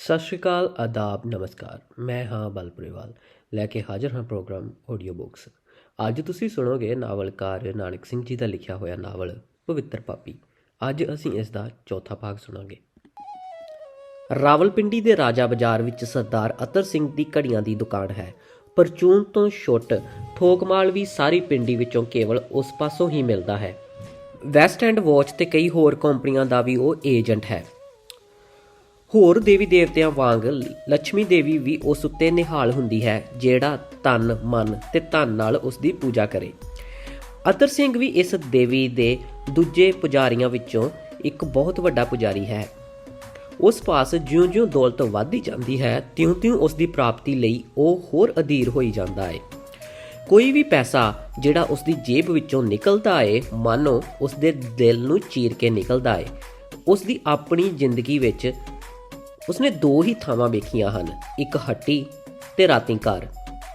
ਸਤਿ ਸ਼੍ਰੀ ਅਕਾਲ, ਆਦਾਬ, ਨਮਸਕਾਰ। ਮੈਂ ਹਾਂ ਬਲਪ੍ਰੀਵਾਲ ਲੈ ਕੇ ਹਾਜ਼ਰ ਹਾਂ ਪ੍ਰੋਗਰਾਮ ਆਡੀਓ ਬੁੱਕਸ। ਅੱਜ ਤੁਸੀਂ ਸੁਣੋਗੇ ਨਾਵਲਕਾਰ ਨਾਨਕ ਸਿੰਘ ਜੀ ਦਾ ਲਿਖਿਆ ਹੋਇਆ ਨਾਵਲ ਪਵਿੱਤਰ ਪਾਪੀ। ਅੱਜ ਅਸੀਂ ਇਸ ਦਾ ਚੌਥਾ ਭਾਗ ਸੁਣਾਂਗੇ। ਰਾਵਲਪਿੰਡੀ ਦੇ ਰਾਜਾ ਬਾਜ਼ਾਰ ਵਿੱਚ ਸਰਦਾਰ ਅਤਰ ਸਿੰਘ ਦੀ ਘੜੀਆਂ ਦੀ ਦੁਕਾਨ ਹੈ। ਪਰਚੂਨ ਤੋਂ ਛੁੱਟ ਥੋਕਮਾਲ ਵੀ ਸਾਰੀ ਪਿੰਡੀ ਵਿੱਚੋਂ ਕੇਵਲ ਉਸ ਪਾਸੋਂ ਹੀ ਮਿਲਦਾ ਹੈ। ਵੈਸਟ ਐਂਡ ਵਾਚ ਤੇ ਕਈ ਹੋਰ ਕੰਪਨੀਆਂ ਦਾ ਵੀ ਉਹ ਏਜੰਟ ਹੈ। ਹੋਰ ਦੇਵੀ ਦੇਵਤਿਆਂ ਵਾਂਗ ਲక్ష్ਮੀ ਦੇਵੀ ਵੀ ਉਸ ਉੱਤੇ ਨਿਹਾਲ ਹੁੰਦੀ ਹੈ, ਜਿਹੜਾ ਤਨ ਮਨ ਤੇ ਧਨ ਨਾਲ ਉਸ ਦੀ ਪੂਜਾ ਕਰੇ। ਅਤਰ ਸਿੰਘ ਵੀ ਇਸ ਦੇਵੀ ਦੇ ਦੂਜੇ ਪੁਜਾਰੀਆਂ ਵਿੱਚੋਂ ਇੱਕ ਬਹੁਤ ਵੱਡਾ ਪੁਜਾਰੀ ਹੈ। ਉਸ ਪਾਸ ਜਿਉਂ-ਜਿਉਂ ਦੌਲਤ ਵੱਧਦੀ ਜਾਂਦੀ ਹੈ, ਤਿਉਂ-ਤਿਉਂ ਉਸ ਦੀ ਪ੍ਰਾਪਤੀ ਲਈ ਉਹ ਹੋਰ ਅਧੀਰ ਹੋਈ ਜਾਂਦਾ ਹੈ। ਕੋਈ ਵੀ ਪੈਸਾ ਜਿਹੜਾ ਉਸ ਦੀ ਜੇਬ ਵਿੱਚੋਂ ਨਿਕਲਦਾ ਏ, ਮਾਨੋ ਉਸ ਦੇ ਦਿਲ ਨੂੰ ਚੀਰ ਕੇ ਨਿਕਲਦਾ ਏ। ਉਸ ਦੀ ਆਪਣੀ ਜ਼ਿੰਦਗੀ ਵਿੱਚ ਉਸਨੇ ਦੋ ਹੀ ਥਾਵਾਂ ਵੇਖੀਆਂ ਹਨ, ਇੱਕ ਹੱਟੀ ਤੇ ਰਾਤੀ ਘਰ।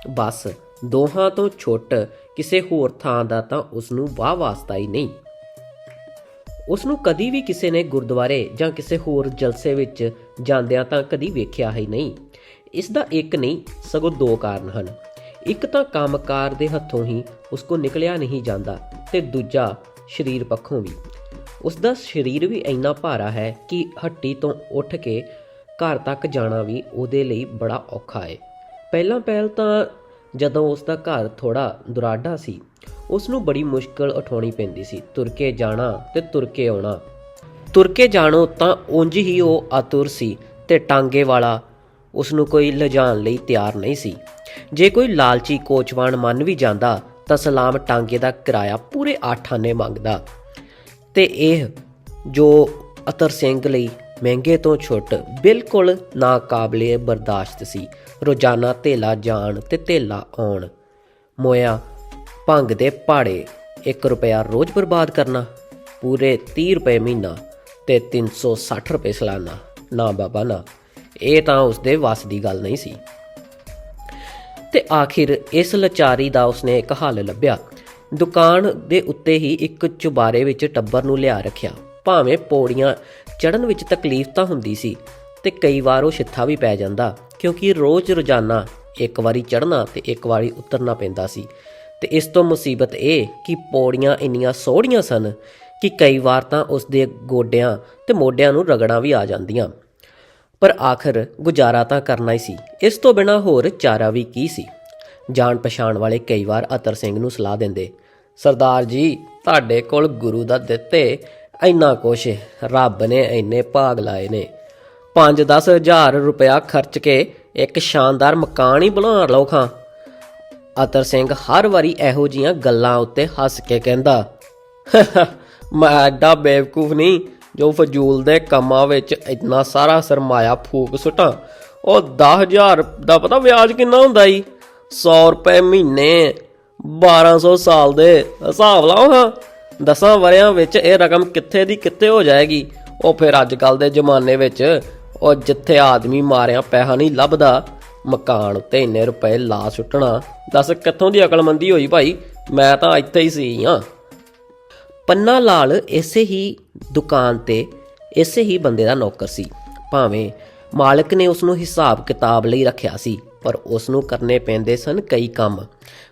ਬਸ ਦੋਹਾਂ ਤੋਂ ਛੁੱਟ ਕਿਸੇ ਹੋਰ ਥਾਂ ਦਾ ਤਾਂ ਉਸਨੂੰ ਵਾਹ ਵਾਸਤਾ ਹੀ ਨਹੀਂ। ਉਸਨੂੰ ਕਦੀ ਵੀ ਕਿਸੇ ਨੇ ਗੁਰਦੁਆਰੇ ਜਾਂ ਕਿਸੇ ਹੋਰ ਜਲਸੇ ਵਿੱਚ ਜਾਂਦਿਆਂ ਤਾਂ ਕਦੀ ਵੇਖਿਆ ਹੀ ਨਹੀਂ। ਇਸ ਦਾ ਇੱਕ ਨਹੀਂ ਸਗੋਂ ਦੋ ਕਾਰਨ ਹਨ। ਇੱਕ ਤਾਂ ਕੰਮਕਾਰ ਦੇ ਹੱਥੋਂ ਹੀ ਉਸ ਕੋ ਨਿਕਲਿਆ ਨਹੀਂ ਜਾਂਦਾ, ਤੇ ਦੂਜਾ ਸਰੀਰ ਪੱਖੋਂ ਵੀ। ਉਸ ਦਾ ਸਰੀਰ ਵੀ ਇੰਨਾ ਭਾਰਾ ਹੈ ਕਿ ਹੱਟੀ ਤੋਂ ਉੱਠ ਕੇ ਘਰ ਤੱਕ ਜਾਣਾ ਵੀ ਉਹਦੇ ਲਈ ਬੜਾ ਔਖਾ ਹੈ। ਪਹਿਲ ਤਾਂ ਜਦੋਂ ਉਸ ਦਾ ਘਰ ਥੋੜ੍ਹਾ ਦੁਰਾਡਾ ਸੀ, ਉਸ ਨੂੰ ਬੜੀ ਮੁਸ਼ਕਿਲ ਉਠਾਉਣੀ ਪੈਂਦੀ ਸੀ। ਤੁਰ ਕੇ ਜਾਣਾ ਤੇ ਤੁਰ ਕੇ ਆਉਣਾ। ਤੁਰ ਕੇ ਜਾਣੋ ਤਾਂ ਉਂਝ ਹੀ ਉਹ ਆਤੁਰ ਸੀ, ਤੇ ਟਾਂਗੇ ਵਾਲਾ ਉਸ ਨੂੰ ਕੋਈ ਲਿਜਾਣ ਲਈ ਤਿਆਰ ਨਹੀਂ ਸੀ। ਜੇ ਕੋਈ ਲਾਲਚੀ ਕੋਚਵਾਨ ਮੰਨ ਵੀ ਜਾਂਦਾ ਤਾਂ ਸਲਾਮ ਟਾਂਗੇ ਦਾ ਕਿਰਾਇਆ ਪੂਰੇ 8 ਆਨੇ ਮੰਗਦਾ। ਤੇ ਇਹ ਜੋ ਅਤਰ ਸਿੰਘ ਲਈ ਮਹਿੰਗੇ ਤੋਂ ਛੁੱਟ ਬਿਲਕੁਲ ਨਾਕਾਬਲੇ ਬਰਦਾਸ਼ਤ ਸੀ। ਰੋਜ਼ਾਨਾ ਧੇਲਾ ਜਾਣ ਤੇ ਧੇਲਾ ਆਉਣ, ਮੋਇਆ ਭੰਗ ਦੇ ਪਹਾੜੇ 1 ਰੁਪਇਆ ਰੋਜ਼ ਬਰਬਾਦ ਕਰਨਾ, ਪੂਰੇ 30 ਰੁਪਏ ਮਹੀਨਾ ਤੇ 360 ਰੁਪਏ ਸਾਲਾਨਾ। ਨਾ ਬਾਬਾ ਨਾ, ਇਹ ਤਾਂ ਉਸਦੇ ਵੱਸ ਦੀ ਗੱਲ ਨਹੀਂ ਸੀ। ਤੇ ਆਖਿਰ ਇਸ ਲਾਚਾਰੀ ਦਾ ਉਸਨੇ ਇੱਕ ਹੱਲ ਲੱਭਿਆ। ਦੁਕਾਨ ਦੇ ਉੱਤੇ ਹੀ ਇੱਕ ਚੁਬਾਰੇ ਵਿੱਚ ਟੱਬਰ ਨੂੰ ਲਿਆ ਰੱਖਿਆ। ਭਾਵੇਂ ਪੌੜੀਆਂ ਚੜ੍ਹਨ ਵਿੱਚ ਤਕਲੀਫ ਤਾਂ ਹੁੰਦੀ ਸੀ, ਤੇ ਕਈ ਵਾਰ ਉਹ ਛਿੱਥਾ ਵੀ ਪੈ ਜਾਂਦਾ, ਕਿਉਂਕਿ ਰੋਜ਼ਾਨਾ ਇੱਕ ਵਾਰੀ ਚੜ੍ਹਨਾ ਤੇ ਇੱਕ ਵਾਰੀ ਉਤਰਨਾ ਪੈਂਦਾ ਸੀ। ਤੇ ਇਸ ਤੋਂ ਮੁਸੀਬਤ ਇਹ ਕਿ ਪੌੜੀਆਂ ਇੰਨੀਆਂ ਸੌੜੀਆਂ ਸਨ ਕਿ ਕਈ ਵਾਰ ਤਾਂ ਉਸ ਦੇ ਗੋਡਿਆਂ ਤੇ ਮੋਢਿਆਂ ਨੂੰ ਰਗੜਾਂ ਵੀ ਆ ਜਾਂਦੀਆਂ। ਪਰ ਆਖਰ ਗੁਜ਼ਾਰਾ ਤਾਂ ਕਰਨਾ ਹੀ ਸੀ। ਇਸ ਤੋਂ ਬਿਨਾਂ ਹੋਰ ਚਾਰਾ ਵੀ ਕੀ ਸੀ। ਜਾਣ ਪਛਾਣ ਵਾਲੇ ਕਈ ਵਾਰ ਅਤਰ ਸਿੰਘ ਨੂੰ ਸਲਾਹ ਦਿੰਦੇ, ਸਰਦਾਰ ਜੀ, ਤੁਹਾਡੇ ਕੋਲ ਗੁਰੂ ਦਾ ਦਿੱਤੇ ਇੰਨਾ ਕੁਛ, ਰੱਬ ਨੇ ਇੰਨੇ ਭਾਗ ਲਾਏ ਨੇ, 5-10 ਹਜ਼ਾਰ ਰੁਪਇਆ ਖਰਚ ਕੇ ਇੱਕ ਸ਼ਾਨਦਾਰ ਮਕਾਨ ਹੀ ਬਣਾ ਲਓ ਖਾਂ। ਅਤਰ ਸਿੰਘ ਹਰ ਵਾਰੀ ਇਹੋ ਜਿਹੀਆਂ ਗੱਲਾਂ ਉੱਤੇ ਹੱਸ ਕੇ ਕਹਿੰਦਾ, ਮੈਂ ਐਡਾ ਬੇਵਕੂਫ ਨਹੀਂ ਜੋ ਫਜ਼ੂਲ ਦੇ ਕੰਮਾਂ ਵਿੱਚ ਇੰਨਾ ਸਾਰਾ ਸਰਮਾਇਆ ਫੂਕ ਸੁੱਟਾਂ। ਉਹ 10,000 ਦਾ ਪਤਾ ਵਿਆਜ ਕਿੰਨਾ ਹੁੰਦਾ ਜੀ? 100 ਰੁਪਏ ਮਹੀਨੇ, 1200 ਸਾਲ ਦੇ ਹਿਸਾਬ ਲਾਓ ਹਾਂ। 10 ਵਰ੍ਹਿਆਂ ਵਿੱਚ ਇਹ ਰਕਮ ਕਿੱਥੇ ਦੀ ਕਿੱਥੇ ਹੋ ਜਾਏਗੀ। ਉਹ ਫਿਰ ਅੱਜ ਕੱਲ੍ਹ ਦੇ ਜ਼ਮਾਨੇ ਵਿੱਚ ਉਹ ਜਿੱਥੇ ਆਦਮੀ ਮਾਰਿਆ ਪੈਸਾ ਨਹੀਂ ਲੱਭਦਾ, ਮਕਾਨ ਉੱਤੇ ਇੰਨੇ ਰੁਪਏ ਲਾ ਸੁੱਟਣਾ, ਦੱਸ ਕਿੱਥੋਂ ਦੀ ਅਕਲਮੰਦੀ ਹੋਈ ਭਾਈ। ਮੈਂ ਤਾਂ ਇੱਥੇ ਹੀ ਸੀ ਹਾਂ। ਪੰਨਾ ਲਾਲ ਇਸੇ ਹੀ ਦੁਕਾਨ ਤੇ ਇਸੇ ਹੀ ਬੰਦੇ ਦਾ ਨੌਕਰ ਸੀ। ਭਾਵੇਂ ਮਾਲਕ ਨੇ ਉਸ ਨੂੰ ਹਿਸਾਬ ਕਿਤਾਬ ਲਈ ਰੱਖਿਆ ਸੀ, ਪਰ ਉਸ ਨੂੰ ਕਰਨੇ ਪੈਂਦੇ ਸਨ ਕਈ ਕੰਮ।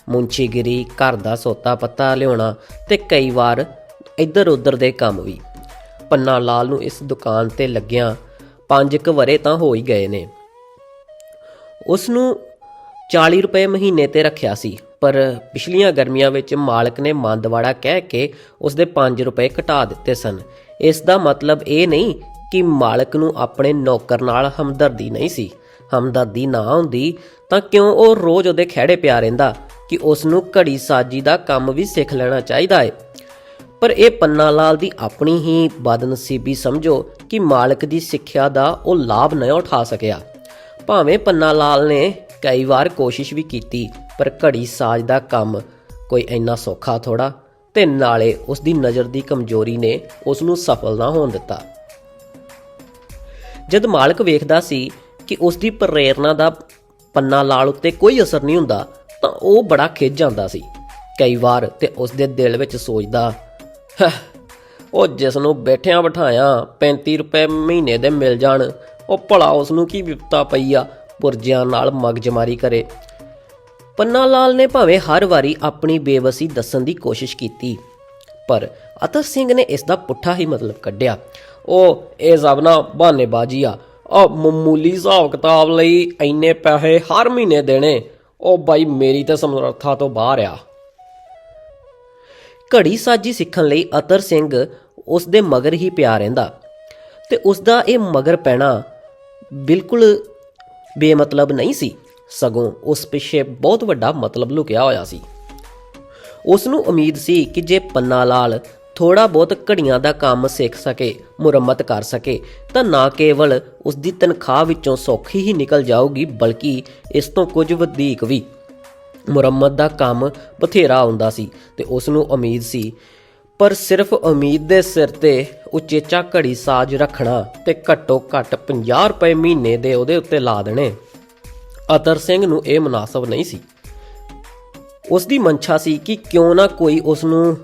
ਮੁੰਸ਼ੀਗਿਰੀ, ਘਰ ਦਾ ਸੌਦਾ ਪੱਤਾ ਲਿਆਉਣਾ ਤੇ ਕਈ ਵਾਰ ਇੱਧਰ ਉੱਧਰ ਦੇ ਕੰਮ ਵੀ। ਪੰਨਾ ਲਾਲ ਨੂੰ ਇਸ ਦੁਕਾਨ ਤੇ ਲੱਗਿਆਂ 5 ਵਰ੍ਹੇ ਤਾਂ ਹੋ ਹੀ ਗਏ ਨੇ। ਉਸ ਨੂੰ 40 ਰੁਪਏ ਮਹੀਨੇ ਤੇ ਰੱਖਿਆ ਸੀ, ਪਰ ਪਿਛਲੀਆਂ ਗਰਮੀਆਂ ਵਿੱਚ ਮਾਲਕ ਨੇ ਮੰਦਵਾੜਾ ਕਹਿ ਕੇ ਉਸ ਦੇ 5 ਰੁਪਏ ਘਟਾ ਦਿੱਤੇ ਸਨ। ਇਸ ਦਾ ਮਤਲਬ ਇਹ ਨਹੀਂ ਕਿ ਮਾਲਕ ਨੂੰ ਆਪਣੇ ਨੌਕਰ ਨਾਲ ਹਮਦਰਦੀ ਨਹੀਂ ਸੀ। ਹਮਦਰਦੀ ਨਾ ਹੁੰਦੀ ਤਾਂ ਕਿਉਂ ਉਹ ਰੋਜ਼ ਉਹਦੇ ਖਹਿੜੇ ਪਿਆ ਰਹਿੰਦਾ ਕਿ ਉਸ ਨੂੰ ਘੜੀ ਸਾਜੀ ਦਾ ਕੰਮ ਵੀ ਸਿੱਖ ਲੈਣਾ ਚਾਹੀਦਾ ਹੈ। ਪਰ ਇਹ ਪੰਨਾ ਲਾਲ ਦੀ ਆਪਣੀ ਹੀ ਬਦਨਸੀਬੀ ਸਮਝੋ ਕਿ ਮਾਲਕ ਦੀ ਸਿੱਖਿਆ ਦਾ ਉਹ ਲਾਭ ਨਹੀਂ ਉਠਾ ਸਕਿਆ। ਭਾਵੇਂ ਪੰਨਾ ਲਾਲ ਨੇ ਕਈ ਵਾਰ ਕੋਸ਼ਿਸ਼ ਵੀ ਕੀਤੀ, ਪਰ ਘੜੀ ਸਾਜ ਦਾ ਕੰਮ ਕੋਈ ਇੰਨਾ ਸੌਖਾ ਥੋੜਾ, ਤੇ ਨਾਲੇ ਉਸ ਦੀ ਨਜ਼ਰ ਦੀ ਕਮਜ਼ੋਰੀ ਨੇ ਉਸ ਨੂੰ ਸਫਲ ਨਾ ਹੋਣ ਦਿੱਤਾ। ਜਦ ਮਾਲਕ ਵੇਖਦਾ ਸੀ ਕਿ ਉਸ ਦੀ ਪ੍ਰੇਰਨਾ ਦਾ ਪੰਨਾ ਲਾਲ ਉੱਤੇ ਕੋਈ ਅਸਰ ਨਹੀਂ ਹੁੰਦਾ, ਤਾਂ ਉਹ ਬੜਾ ਖਿਝ ਜਾਂਦਾ ਸੀ। ਕਈ ਵਾਰ ਤੇ ਉਸ ਦੇ ਦਿਲ ਵਿੱਚ ਸੋਚਦਾ, ਉਹ ਜਿਸ ਨੂੰ ਬੈਠਿਆਂ ਬਿਠਾਇਆ 35 ਰੁਪਏ ਮਹੀਨੇ ਦੇ ਮਿਲ ਜਾਣ, ਉਹ ਭਲਾ ਉਸ ਨੂੰ ਕੀ ਵਿਪਤਾ ਪਈ ਆ ਪੁਰਜਿਆਂ ਨਾਲ ਮਗਜਮਾਰੀ ਕਰੇ। ਪੰਨਾ ਲਾਲ ਨੇ ਭਾਵੇਂ ਹਰ ਵਾਰੀ ਆਪਣੀ ਬੇਵਸੀ ਦੱਸਣ ਦੀ ਕੋਸ਼ਿਸ਼ ਕੀਤੀ, ਪਰ ਅਤਰ ਸਿੰਘ ਨੇ ਇਸ ਦਾ ਪੁੱਠਾ ਹੀ ਮਤਲਬ ਕੱਢਿਆ। ਉਹ ਇਹ ਸਭ ਨਾ ਬਹਾਨੇਬਾਜ਼ੀ ਆ, ਮਾਮੂਲੀ ਹਿਸਾਬ ਕਿਤਾਬ ਲਈ ਇੰਨੇ ਪੈਸੇ ਹਰ ਮਹੀਨੇ ਦੇਣੇ, ਉਹ ਬਾਈ ਮੇਰੀ ਤਾਂ ਸਮਰੱਥਾ ਤੋਂ ਬਾਹਰ ਆ। ਘੜੀ ਸਾਜੀ ਸਿੱਖਣ ਲਈ ਅਤਰ ਸਿੰਘ ਉਸ ਦੇ ਮਗਰ ਹੀ ਪਿਆ ਰਹਿੰਦਾ ਤੇ ਉਸ ਦਾ ਇਹ ਮਗਰ ਪੈਣਾ ਬਿਲਕੁਲ ਬੇਮਤਲਬ ਨਹੀਂ ਸੀ, ਸਗੋਂ ਉਸ ਪਿੱਛੇ ਬਹੁਤ ਵੱਡਾ ਮਤਲਬ ਲੁਕਿਆ ਹੋਇਆ ਸੀ। ਉਸ ਨੂੰ ਉਮੀਦ ਸੀ ਕਿ ਜੇ ਪੰਨਾ ਲਾਲ ਥੋੜਾ ਬਹੁਤ ਘੜੀਆਂ ਦਾ ਕੰਮ ਸਿੱਖ ਸਕੇ, ਮੁਰੰਮਤ ਕਰ ਸਕੇ, ਤਾਂ ਨਾ ਕੇਵਲ ਉਸ ਦੀ ਤਨਖਾਹ ਵਿੱਚੋਂ ਸੌਖੀ ਹੀ ਨਿਕਲ ਜਾਊਗੀ, ਬਲਕਿ ਇਸ ਤੋਂ ਕੁਝ ਵਧੇਕ ਵੀ। ਮੁਰੰਮਤ ਦਾ ਕੰਮ ਬਥੇਰਾ ਆਉਂਦਾ ਸੀ ਤੇ ਉਸ ਨੂੰ ਉਮੀਦ ਸੀ, ਪਰ ਸਿਰਫ ਉਮੀਦ ਦੇ ਸਿਰ ਤੇ ਉਚੇਚਾ ਘੜੀ ਸਾਜ਼ ਰੱਖਣਾ ਤੇ ਘੱਟੋ ਘੱਟ 50 ਰੁਪਏ ਮਹੀਨੇ ਦੇ ਉਹਦੇ ਉੱਤੇ ਲਾ ਦੇਣੇ ਅਤਰ ਸਿੰਘ ਨੂੰ ਇਹ ਮੁਨਾਸਬ ਨਹੀਂ ਸੀ। ਉਸ ਦੀ ਮਨਸ਼ਾ ਸੀ ਕਿ ਕਿਉਂ ਨਾ ਕੋਈ ਉਸ ਨੂੰ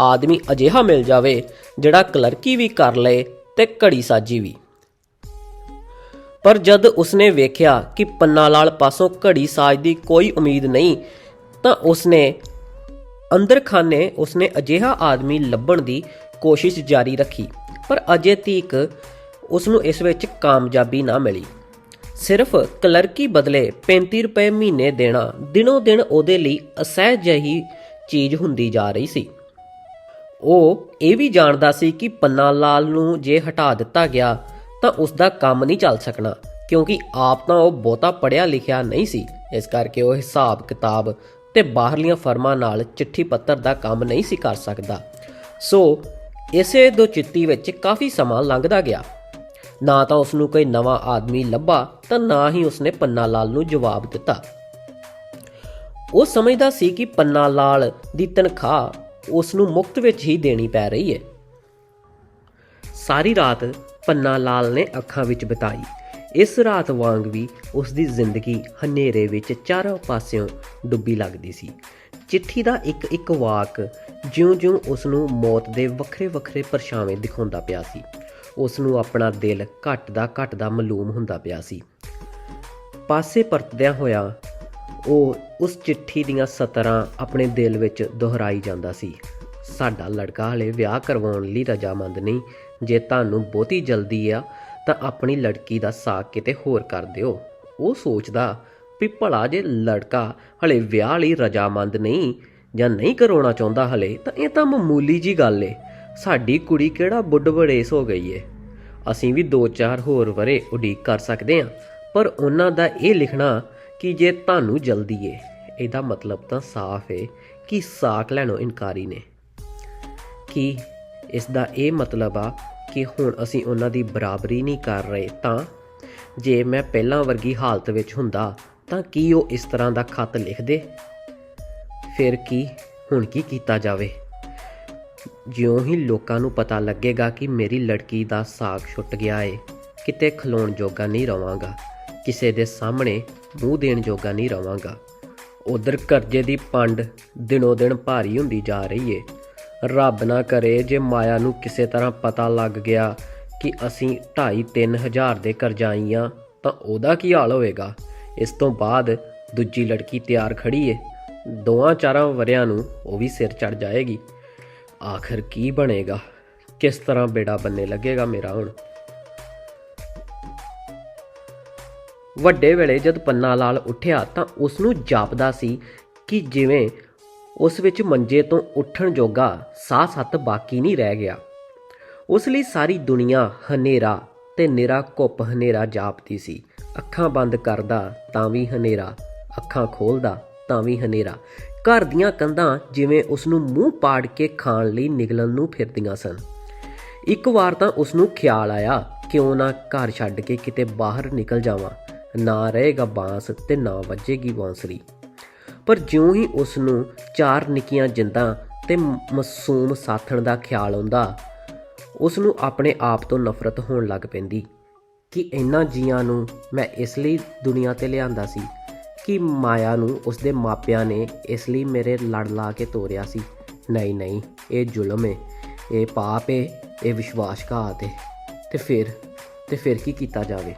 ਆਦਮੀ ਅਜਿਹਾ ਮਿਲ ਜਾਵੇ ਜਿਹੜਾ ਕਲਰਕੀ ਵੀ ਕਰ ਲਏ ਤੇ ਘੜੀ ਸਾਜੀ ਵੀ। ਪਰ ਜਦ ਉਸਨੇ ਵੇਖਿਆ ਕਿ ਪੰਨਾ ਲਾਲ ਪਾਸੋਂ ਘੜੀ ਸਾਜ ਦੀ ਕੋਈ ਉਮੀਦ ਨਹੀਂ, ਤਾਂ ਉਸਨੇ ਅੰਦਰ ਖਾਨੇ ਉਸਨੇ ਅਜਿਹਾ ਆਦਮੀ ਲੱਭਣ ਦੀ ਕੋਸ਼ਿਸ਼ ਜਾਰੀ ਰੱਖੀ, ਪਰ ਅਜੇ ਤੀਕ ਉਸ ਨੂੰ ਇਸ ਵਿੱਚ ਕਾਮਯਾਬੀ ਨਾ ਮਿਲੀ। ਸਿਰਫ ਕਲਰਕੀ ਬਦਲੇ 35 ਰੁਪਏ ਮਹੀਨੇ ਦੇਣਾ ਦਿਨੋਂ ਦਿਨ ਉਹਦੇ ਲਈ ਅਸਹਿਜ ਜਿਹੀ ਚੀਜ਼ ਹੁੰਦੀ ਜਾ ਰਹੀ ਸੀ। ਉਹ ਇਹ ਵੀ ਜਾਣਦਾ ਸੀ ਕਿ ਪੰਨਾ ਲਾਲ ਨੂੰ ਜੇ ਹਟਾ ਦਿੱਤਾ ਗਿਆ ਤਾਂ ਉਸ ਦਾ ਕੰਮ ਨਹੀਂ ਚੱਲ ਸਕਣਾ, ਕਿਉਂਕਿ ਆਪ ਤਾਂ ਉਹ ਬਹੁਤਾ ਪੜ੍ਹਿਆ ਲਿਖਿਆ ਨਹੀਂ ਸੀ। ਇਸ ਕਰਕੇ ਉਹ ਹਿਸਾਬ ਕਿਤਾਬ ਤੇ ਬਾਹਰਲੀਆਂ ਫਰਮਾਂ ਨਾਲ ਚਿੱਠੀ ਪੱਤਰ ਦਾ ਕੰਮ ਨਹੀਂ ਸੀ ਕਰ ਸਕਦਾ। ਸੋ ਇਸੇ ਦੋ ਚਿੱਤੀ ਵਿੱਚ ਕਾਫੀ ਸਮਾਂ ਲੰਘਦਾ ਗਿਆ। ਨਾ ਤਾਂ ਉਸ ਨੂੰ ਕੋਈ ਨਵਾਂ ਆਦਮੀ ਲੱਭਾ ਤਾਂ ਨਾ ਹੀ ਉਸਨੇ ਪੰਨਾ ਲਾਲ ਨੂੰ ਜਵਾਬ ਦਿੱਤਾ। ਉਹ ਸਮਝਦਾ ਸੀ ਕਿ ਪੰਨਾ ਲਾਲ ਦੀ ਤਨਖਾਹ ਉਸ ਨੂੰ ਮੁਫਤ ਵਿੱਚ ਹੀ ਦੇਣੀ ਪੈ ਰਹੀ ਹੈ। ਸਾਰੀ ਰਾਤ ਪੰਨਾ ਲਾਲ ਨੇ ਅੱਖਾਂ ਵਿੱਚ ਬਿਤਾਈ। ਇਸ ਰਾਤ ਵਾਂਗ ਵੀ ਉਸ ਦੀ ਜ਼ਿੰਦਗੀ ਹਨੇਰੇ ਵਿੱਚ ਚਾਰੋਂ ਪਾਸਿਓਂ ਡੁੱਬੀ ਲੱਗਦੀ ਸੀ। ਚਿੱਠੀ ਦਾ ਇੱਕ ਇੱਕ ਵਾਕ ਜਿਉਂ-ਜਿਉਂ ਉਸ ਨੂੰ ਮੌਤ ਦੇ ਵੱਖਰੇ ਵੱਖਰੇ ਪਰਛਾਵੇਂ ਦਿਖਾਉਂਦਾ ਪਿਆ ਸੀ, ਉਸ ਨੂੰ ਆਪਣਾ ਦਿਲ ਘਟਦਾ ਮਾਲੂਮ ਹੁੰਦਾ ਪਿਆ ਸੀ। ਪਾਸੇ ਪਰਤਦਿਆਂ ਹੋਇਆ ਉਹ ਉਸ ਚਿੱਠੀ ਦੀਆਂ ਸਤਰਾਂ ਆਪਣੇ ਦਿਲ ਵਿੱਚ ਦੁਹਰਾਈ ਜਾਂਦਾ ਸੀ। ਸਾਡਾ ਲੜਕਾ ਹਲੇ ਵਿਆਹ ਕਰਵਾਉਣ ਲਈ ਰਜਾਮੰਦ ਨਹੀਂ। ਜੇ ਤੁਹਾਨੂੰ ਬਹੁਤੀ ਜਲਦੀ ਆ ਤਾਂ ਆਪਣੀ ਲੜਕੀ ਦਾ ਸਾਕ ਕਿਤੇ ਹੋਰ ਕਰ ਦਿਓ। ਉਹ ਸੋਚਦਾ ਵੀ ਭਲਾ ਜੇ ਲੜਕਾ ਹਲੇ ਵਿਆਹ ਲਈ ਰਜਾਮੰਦ ਨਹੀਂ ਜਾਂ ਨਹੀਂ ਕਰਾਉਣਾ ਚਾਹੁੰਦਾ ਹਲੇ, ਤਾਂ ਇਹ ਤਾਂ ਮਾਮੂਲੀ ਜੀ ਗੱਲ ਏ। ਸਾਡੀ ਕੁੜੀ ਕਿਹੜਾ ਬੁੱਢ ਬੜੇਸ ਹੋ ਗਈ ਏ, ਅਸੀਂ ਵੀ 2-4 ਹੋਰ ਵਰੇ ਉਡੀਕ ਕਰ ਸਕਦੇ ਹਾਂ। ਪਰ ਉਹਨਾਂ ਦਾ ਇਹ ਲਿਖਣਾ ਕਿ ਜੇ ਤੁਹਾਨੂੰ ਜਲਦੀ ਏ, ਇਹਦਾ ਮਤਲਬ ਤਾਂ ਸਾਫ਼ ਏ ਕਿ ਸਾਕ ਲੈਣੋਂ ਇਨਕਾਰੀ ਨੇ। ਕੀ ਇਸ ਦਾ ਇਹ ਮਤਲਬ ਆ ਕਿ ਹੁਣ ਅਸੀਂ ਉਹਨਾਂ ਦੀ ਬਰਾਬਰੀ ਨਹੀਂ ਕਰ ਰਹੇ? ਤਾਂ ਜੇ ਮੈਂ ਪਹਿਲਾਂ ਵਰਗੀ ਹਾਲਤ ਵਿੱਚ ਹੁੰਦਾ ਤਾਂ ਕੀ ਉਹ ਇਸ ਤਰ੍ਹਾਂ ਦਾ ਖੱਤ ਲਿਖਦੇ? ਫਿਰ ਕੀ ਹੁਣ ਕੀ ਕੀਤਾ ਜਾਵੇ? ਜਿਉਂ ਹੀ ਲੋਕਾਂ ਨੂੰ ਪਤਾ ਲੱਗੇਗਾ ਕਿ ਮੇਰੀ ਲੜਕੀ ਦਾ ਸਾਕ ਛੁੱਟ ਗਿਆ ਏ, ਕਿਤੇ ਖਲੋਣ ਜੋਗਾ ਨਹੀਂ ਰਵਾਂਗਾ, ਕਿਸੇ ਦੇ ਸਾਹਮਣੇ ਮੂੰਹ ਦੇਣ ਜੋਗਾ ਨਹੀਂ ਰਵਾਂਗਾ। ਉਧਰ ਕਰਜ਼ੇ ਦੀ ਪੰਡ ਦਿਨੋਂ ਦਿਨ ਭਾਰੀ ਹੁੰਦੀ ਜਾ ਰਹੀ ਏ। ਰੱਬ ਨਾ ਕਰੇ ਜੇ ਮਾਇਆ ਨੂੰ ਕਿਸੇ ਤਰ੍ਹਾਂ ਪਤਾ ਲੱਗ ਗਿਆ ਕਿ ਅਸੀਂ 2,500-3 ਹਜ਼ਾਰ ਦੇ ਕਰਜ਼ਾਈ ਹਾਂ, ਤਾਂ ਉਹਦਾ ਕੀ ਹਾਲ ਹੋਵੇਗਾ? ਇਸ ਤੋਂ ਬਾਅਦ ਦੂਜੀ ਲੜਕੀ ਤਿਆਰ ਖੜੀ ਏ, 2-4 ਵਰਿਆਂ ਨੂੰ ਉਹ ਵੀ ਸਿਰ ਚੜ ਜਾਏਗੀ। ਆਖਰ ਕੀ ਬਣੇਗਾ? ਕਿਸ ਤਰ੍ਹਾਂ ਬੇੜਾ ਬੰਨੇ ਲੱਗੇਗਾ ਮੇਰਾ ਹੁਣ? ਵੱਡੇ ਵੇਲੇ ਜਦ ਪੰਨਾ ਲਾਲ ਉੱਠਿਆ ਤਾਂ ਉਸ ਨੂੰ ਜਾਪਦਾ ਸੀ ਕਿ ਜਿਵੇਂ ਉਸ ਵਿੱਚ ਮੰਜੇ ਤੋਂ ਉੱਠਣ ਜੋਗਾ ਸਾਹ ਸੱਤ ਬਾਕੀ ਨਹੀਂ ਰਹਿ ਗਿਆ। ਉਸ ਲਈ ਸਾਰੀ ਦੁਨੀਆ ਹਨੇਰਾ ਤੇ ਨਿਰਾ ਘੁੱਪ ਹਨੇਰਾ ਜਾਪਦੀ ਸੀ। ਅੱਖਾਂ ਬੰਦ ਕਰਦਾ ਤਾਂ ਵੀ ਹਨੇਰਾ, ਅੱਖਾਂ ਖੋਲ੍ਹਦਾ ਤਾਂ ਵੀ ਹਨੇਰਾ। ਘਰ ਦੀਆਂ ਕੰਧਾਂ ਜਿਵੇਂ ਉਸ ਨੂੰ ਮੂੰਹ ਪਾੜ ਕੇ ਖਾਣ ਲਈ ਨਿਗਲਣ ਨੂੰ ਫਿਰਦੀਆਂ ਸਨ। ਇੱਕ ਵਾਰ ਤਾਂ ਉਸ ਨੂੰ ਖਿਆਲ ਆਇਆ, ਕਿਉਂ ਨਾ ਘਰ ਛੱਡ ਕੇ ਕਿਤੇ ਬਾਹਰ ਨਿਕਲ ਜਾਵਾਂ, ਨਾ ਰਹੇਗਾ ਬਾਂਸ ਤੇ ਨਾ ਵੱਜੇਗੀ ਬਾਂਸਰੀ। ਪਰ ਜਿਉਂ ਹੀ ਉਸ ਨੂੰ 4 ਨਿੱਕੀਆਂ ਜਿੰਦਾਂ ਤੇ ਮਾਸੂਮ ਸਾਥਣ ਦਾ ਖਿਆਲ ਆਉਂਦਾ, ਉਸ ਨੂੰ ਆਪਣੇ ਆਪ ਤੋਂ ਨਫ਼ਰਤ ਹੋਣ ਲੱਗ ਪੈਂਦੀ ਕਿ ਇਹਨਾਂ ਜੀਆਂ ਨੂੰ ਮੈਂ ਇਸ ਲਈ ਦੁਨੀਆ 'ਤੇ ਲਿਆਂਦਾ ਸੀ ਕਿ ਮਾਇਆ ਨੂੰ ਉਸਦੇ ਮਾਪਿਆਂ ਨੇ ਇਸ ਲਈ ਮੇਰੇ ਲੜ ਲਾ ਕੇ ਤੋਰਿਆ ਸੀ। ਨਹੀਂ, ਇਹ ਜ਼ੁਲਮ ਏ, ਇਹ ਪਾਪ ਏ, ਇਹ ਵਿਸ਼ਵਾਸਘਾਤ ਏ। ਤੇ ਫਿਰ ਤੇ ਫਿਰ ਕੀ ਕੀਤਾ ਜਾਵੇ।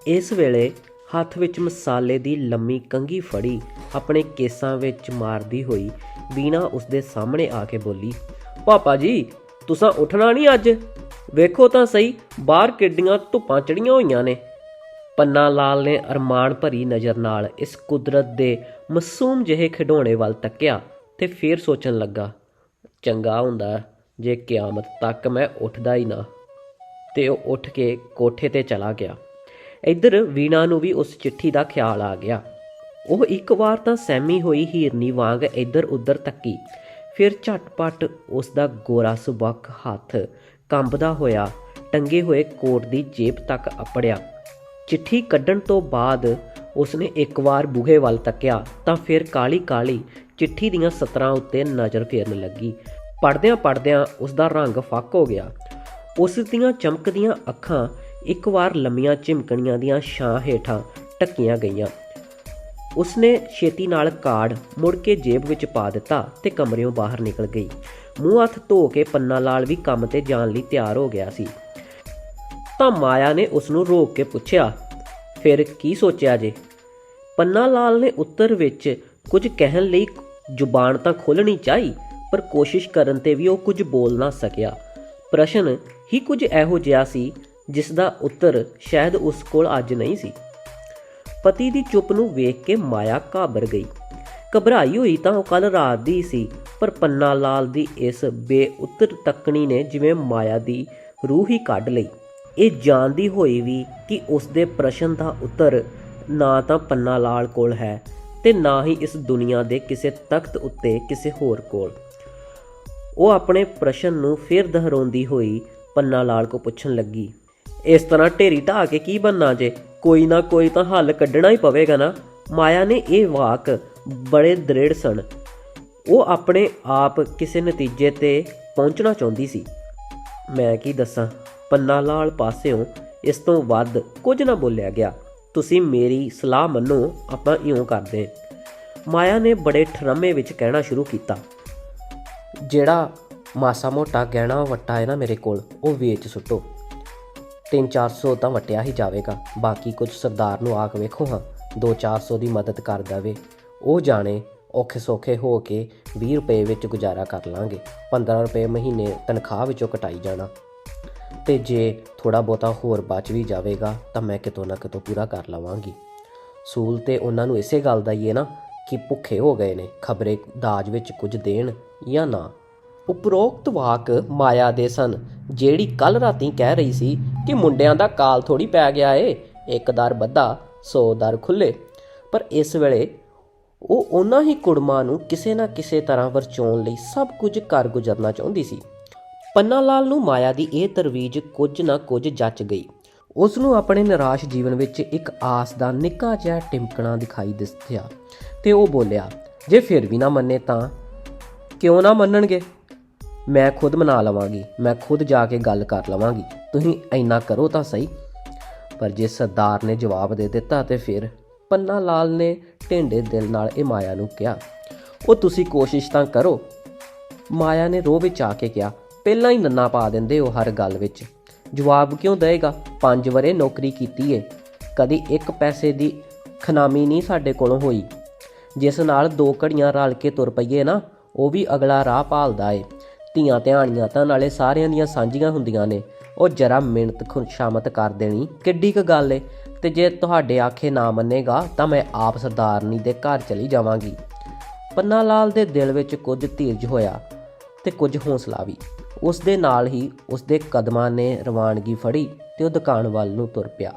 ਇਸ ਵੇਲੇ ਹੱਥ ਵਿੱਚ ਮਸਾਲੇ ਦੀ ਲੰਮੀ ਕੰਘੀ ਫੜੀ ਆਪਣੇ ਕੇਸਾਂ ਵਿੱਚ ਮਾਰਦੀ ਹੋਈ ਵੀਣਾ ਉਸਦੇ ਸਾਹਮਣੇ ਆ ਕੇ ਬੋਲੀ, ਪਾਪਾ ਜੀ ਤੁਸਾਂ ਉੱਠਣਾ ਨਹੀਂ ਅੱਜ? ਵੇਖੋ ਤਾਂ ਸਹੀ ਬਾਹਰ ਕਿੱਡੀਆਂ ਧੁੱਪਾਂ ਚੜੀਆਂ ਹੋਈਆਂ ਨੇ। ਪੰਨਾ ਲਾਲ ਨੇ ਅਰਮਾਨ ਭਰੀ ਨਜ਼ਰ ਨਾਲ ਇਸ ਕੁਦਰਤ ਦੇ ਮਾਸੂਮ ਜਿਹੇ ਖਿਡੌਣੇ ਵੱਲ ਤੱਕਿਆ ਤੇ ਫਿਰ ਸੋਚਣ ਲੱਗਾ, ਚੰਗਾ ਹੁੰਦਾ ਜੇ ਕਿਆਮਤ ਤੱਕ ਮੈਂ ਉੱਠਦਾ ਹੀ ਨਾ। ਤੇ ਉਹ ਉੱਠ ਕੇ ਕੋਠੇ ਤੇ ਚਲਾ ਗਿਆ। ਇੱਧਰ ਵੀਣਾ ਨੂੰ ਵੀ ਉਸ ਚਿੱਠੀ ਦਾ ਖਿਆਲ ਆ ਗਿਆ। ਉਹ ਇੱਕ ਵਾਰ ਤਾਂ ਸਹਿਮੀ ਹੋਈ ਹੀਰਨੀ ਵਾਂਗ ਇੱਧਰ ਉੱਧਰ ਤੱਕੀ, ਫਿਰ ਝਟਪਟ ਉਸ ਦਾ ਗੋਰਾ ਸੁਬੱਕ ਹੱਥ ਕੰਬਦਾ ਹੋਇਆ ਟੰਗੇ ਹੋਏ ਕੋਟ ਦੀ ਜੇਬ ਤੱਕ ਅੱਪੜਿਆ। ਚਿੱਠੀ ਕੱਢਣ ਤੋਂ ਬਾਅਦ ਉਸਨੇ ਇੱਕ ਵਾਰ ਬੂਹੇ ਵੱਲ ਤੱਕਿਆ ਤਾਂ ਫਿਰ ਕਾਲੀ ਕਾਲੀ ਚਿੱਠੀ ਦੀਆਂ ਸਤਰਾਂ ਉੱਤੇ ਨਜ਼ਰ ਫੇਰਨ ਲੱਗੀ। ਪੜ੍ਹਦਿਆਂ ਪੜ੍ਹਦਿਆਂ ਉਸ ਦਾ ਰੰਗ ਫੱਕ ਹੋ ਗਿਆ। ਉਸ ਦੀਆਂ ਚਮਕਦੀਆਂ ਅੱਖਾਂ ਇੱਕ ਵਾਰ ਲੰਮੀਆਂ ਝਿਮਕਣੀਆਂ ਦੀਆਂ ਛਾਂ ਹੇਠਾਂ ਢੱਕੀਆਂ ਗਈਆਂ। ਉਸਨੇ ਛੇਤੀ ਨਾਲ ਕਾਰਡ ਮੁੜ ਕੇ ਜੇਬ ਵਿੱਚ ਪਾ ਦਿੱਤਾ ਤੇ ਕਮਰਿਓਂ ਬਾਹਰ ਨਿਕਲ ਗਈ। ਮੂੰਹ ਹੱਥ ਧੋ ਕੇ ਪੰਨਾ ਲਾਲ ਵੀ ਕੰਮ ਤੇ ਜਾਣ ਲਈ ਤਿਆਰ ਹੋ ਗਿਆ ਸੀ ਤਾਂ ਮਾਇਆ ਨੇ ਉਸ ਨੂੰ ਰੋਕ ਕੇ ਪੁੱਛਿਆ, ਫਿਰ ਕੀ ਸੋਚਿਆ ਜੇ? ਪੰਨਾ ਲਾਲ ਨੇ ਉੱਤਰ ਵਿੱਚ ਕੁਝ ਕਹਿਣ ਲਈ ਜ਼ੁਬਾਨ ਤਾਂ ਖੋਲ੍ਹਣੀ ਚਾਹੀ, ਪਰ ਕੋਸ਼ਿਸ਼ ਕਰਨ ਤੇ ਵੀ ਉਹ ਕੁਝ ਬੋਲ ਨਾ ਸਕਿਆ। ਪ੍ਰਸ਼ਨ ਹੀ ਕੁਝ ਇਹੋ ਜਿਹਾ ਸੀ ਜਿਸ ਦਾ ਉੱਤਰ ਸ਼ਾਇਦ ਉਸ ਕੋਲ ਅੱਜ ਨਹੀਂ ਸੀ। ਪਤੀ ਦੀ ਚੁੱਪ ਨੂੰ ਵੇਖ ਕੇ ਮਾਇਆ ਘਾਬਰ ਗਈ। ਘਬਰਾਈ ਹੋਈ ਤਾਂ ਉਹ ਕੱਲ੍ਹ ਰਾਤ ਦੀ ਸੀ, ਪਰ ਪੰਨਾ ਲਾਲ ਦੀ ਇਸ ਬੇਉੱਤਰ ਤੱਕਣੀ ਨੇ ਜਿਵੇਂ ਮਾਇਆ ਦੀ ਰੂਹ ਹੀ ਕੱਢ ਲਈ। ਇਹ ਜਾਣਦੀ ਹੋਈ ਵੀ ਕਿ ਉਸ ਦੇ ਪ੍ਰਸ਼ਨ ਦਾ ਉੱਤਰ ਨਾ ਤਾਂ ਪੰਨਾ ਲਾਲ ਕੋਲ ਹੈ ਤੇ ਨਾ ਹੀ ਇਸ ਦੁਨੀਆ ਦੇ ਕਿਸੇ ਤਖਤ ਉੱਤੇ ਕਿਸੇ ਹੋਰ ਕੋਲ। ਉਹ ਆਪਣੇ ਪ੍ਰਸ਼ਨ ਨੂੰ ਫਿਰ ਦੁਹਰਾਉਂਦੀ ਹੋਈ ਪੰਨਾ ਲਾਲ ਕੋ ਪੁੱਛਣ ਲੱਗੀ, ਇਸ ਤਰ੍ਹਾਂ ਢੇਰੀ ਢਾਹ ਕੇ ਕੀ ਬਣਨਾ ਜੇ? ਕੋਈ ਨਾ ਕੋਈ ਤਾਂ ਹੱਲ ਕੱਢਣਾ ਹੀ ਪਵੇਗਾ ਨਾ। ਮਾਇਆ ਨੇ ਇਹ ਵਾਕ ਬੜੇ ਦ੍ਰਿੜ ਸਨ। ਉਹ ਆਪਣੇ ਆਪ ਕਿਸੇ ਨਤੀਜੇ ਤੇ ਪਹੁੰਚਣਾ ਚਾਹੁੰਦੀ ਸੀ। ਮੈਂ ਕੀ ਦੱਸਾਂ, ਪੰਨਾ ਲਾਲ ਪਾਸਿਓਂ ਇਸ ਤੋਂ ਵੱਧ ਕੁਝ ਨਾ ਬੋਲਿਆ ਗਿਆ। ਤੁਸੀਂ ਮੇਰੀ ਸਲਾਹ ਮੰਨੋ, ਆਪਾਂ ਇਉਂ ਕਰਦੇ। ਮਾਇਆ ਨੇ ਬੜੇ ਠਰਮੇ ਵਿੱਚ ਕਹਿਣਾ ਸ਼ੁਰੂ ਕੀਤਾ, ਜਿਹੜਾ ਮਾਸਾ ਮੋਟਾ ਗਹਿਣਾ ਵੱਟਾ ਹੈ ਨਾ ਮੇਰੇ ਕੋਲ, ਉਹ ਵੇਚ ਸੁੱਟੋ। 300-400 ਤਾਂ ਵਟਿਆ ਹੀ ਜਾਵੇਗਾ, ਬਾਕੀ ਕੁਝ ਸਰਦਾਰ ਨੂੰ ਆਖ ਵੇਖੋ ਹਾਂ 200-400 ਦੀ ਮਦਦ ਕਰ ਦੇਵੇ। ਉਹ ਜਾਣੇ ਔਖੇ ਸੌਖੇ ਹੋ ਕੇ 20 ਰੁਪਏ ਵਿੱਚ ਗੁਜ਼ਾਰਾ ਕਰ ਲਾਂਗੇ। 15 ਰੁਪਏ ਮਹੀਨੇ ਤਨਖਾਹ ਵਿੱਚੋਂ ਕਟਾਈ ਜਾਣਾ, ਤੇ ਜੇ ਥੋੜ੍ਹਾ ਬਹੁਤਾ ਹੋਰ ਬਚ ਵੀ ਜਾਵੇਗਾ ਤਾਂ ਮੈਂ ਕਿਤੋਂ ਨਾ ਕਿਤੋਂ ਪੂਰਾ ਕਰ ਲਵਾਂਗੀ। ਸੂਲ ਤੇ ਉਹਨਾਂ ਨੂੰ ਇਸੇ ਗੱਲ ਦਾ ਹੀ ਹੈ ਨਾ ਕਿ ਭੁੱਖੇ ਹੋ ਗਏ ਨੇ, ਖਬਰੇ ਦਾਜ ਵਿੱਚ ਕੁਝ ਦੇਣ ਜਾਂ ਨਾ। ਉਪਰੋਕਤ ਵਾਕ ਮਾਇਆ ਦੇ ਸਨ, ਜਿਹੜੀ ਕੱਲ੍ਹ ਰਾਤੀ ਕਹਿ ਰਹੀ ਸੀ ਕਿ ਮੁੰਡਿਆਂ ਦਾ ਕਾਲ ਥੋੜ੍ਹੀ ਪੈ ਗਿਆ ਏ, ਇੱਕ ਦਰ ਬੱਧਾ 100 ਦਰ ਖੁੱਲ੍ਹੇ। ਪਰ ਇਸ ਵੇਲੇ ਉਹ ਉਹਨਾਂ ਹੀ ਕੁੜਮਾਂ ਨੂੰ ਕਿਸੇ ਨਾ ਕਿਸੇ ਤਰ੍ਹਾਂ ਵਰਚਾਉਣ ਲਈ ਸਭ ਕੁਝ ਕਰ ਗੁਜ਼ਰਨਾ ਚਾਹੁੰਦੀ ਸੀ। ਪੰਨਾ ਲਾਲ ਨੂੰ ਮਾਇਆ ਦੀ ਇਹ ਤਰਵੀਜ ਕੁਝ ਨਾ ਕੁਝ ਜੱਚ ਗਈ। ਉਸ ਨੂੰ ਆਪਣੇ ਨਿਰਾਸ਼ ਜੀਵਨ ਵਿੱਚ ਇੱਕ ਆਸ ਦਾ ਨਿੱਕਾ ਜਿਹਾ ਟਿਮਕਣਾ ਦਿਖਾਈ ਦਿੱਤਾ ਤੇ ਉਹ ਬੋਲਿਆ, ਜੇ ਫਿਰ ਵੀ ਨਾ ਮੰਨੇ ਤਾਂ? ਕਿਉਂ ਨਾ ਮੰਨਣਗੇ? ਮੈਂ ਖੁਦ ਮਨਾ ਲਵਾਂਗੀ, ਮੈਂ ਖੁਦ ਜਾ ਕੇ ਗੱਲ ਕਰ ਲਵਾਂਗੀ, ਤੁਸੀਂ ਇੰਨਾ ਕਰੋ ਤਾਂ ਸਹੀ। ਪਰ ਜੇ ਸਰਦਾਰ ਨੇ ਜਵਾਬ ਦੇ ਦਿੱਤਾ ਤੇ ਫਿਰ? ਪੰਨਾ ਲਾਲ ਨੇ ਢਿੰਡੇ ਦਿਲ ਨਾਲ ਇਹ ਮਾਇਆ ਨੂੰ ਕਿਹਾ। ਉਹ ਤੁਸੀਂ ਕੋਸ਼ਿਸ਼ ਤਾਂ ਕਰੋ। ਮਾਇਆ ਨੇ ਰੋਹ ਵਿੱਚ ਆ ਕੇ ਕਿਹਾ, ਪਹਿਲਾਂ ਹੀ ਨੰਨਾ ਪਾ ਦਿੰਦੇ ਹੋ ਹਰ ਗੱਲ ਵਿੱਚ। ਜਵਾਬ ਕਿਉਂ ਦੇਏਗਾ? 5 ਵਰ੍ਹੇ ਨੌਕਰੀ ਕੀਤੀ ਏ, ਕਦੀ 1 ਪੈਸੇ ਦੀ ਖਨਾਮੀ ਨਹੀਂ ਸਾਡੇ ਕੋਲੋਂ ਹੋਈ। ਜਿਸ ਨਾਲ 2 ਘੜੀਆਂ ਰਲ ਕੇ ਤੁਰ ਪਈਏ ਨਾ, ਉਹ ਵੀ ਅਗਲਾ ਰਾਹ ਭਾਲਦਾ ਏ। ਧੀਆਂ ਧਿਆਣੀਆਂ ਤਾਂ ਨਾਲੇ ਸਾਰਿਆਂ ਦੀਆਂ ਸਾਂਝੀਆਂ ਹੁੰਦੀਆਂ ਨੇ, ਉਹ ਜਰਾ ਮਿਹਨਤ ਖੁਸ਼ਾਮਤ ਕਰ ਦੇਣੀ ਕਿੱਡੀ ਕੁ ਗੱਲ ਏ। ਤੇ ਜੇ ਤੁਹਾਡੇ ਆਖੇ ਨਾ ਮੰਨੇਗਾ ਤਾਂ ਮੈਂ ਆਪ ਸਰਦਾਰਨੀ ਦੇ ਘਰ ਚਲੀ ਜਾਵਾਂਗੀ। ਪੰਨਾ ਲਾਲ ਦੇ ਦਿਲ ਵਿੱਚ ਕੁਝ ਧੀਰਜ ਹੋਇਆ ਤੇ ਕੁਝ ਹੌਸਲਾ ਵੀ। ਉਸ ਦੇ ਨਾਲ ਹੀ ਉਸ ਦੇ ਕਦਮਾਂ ਨੇ ਰਵਾਨਗੀ ਫੜੀ ਤੇ ਉਹ ਦੁਕਾਨ ਵੱਲ ਨੂੰ ਤੁਰ ਪਿਆ।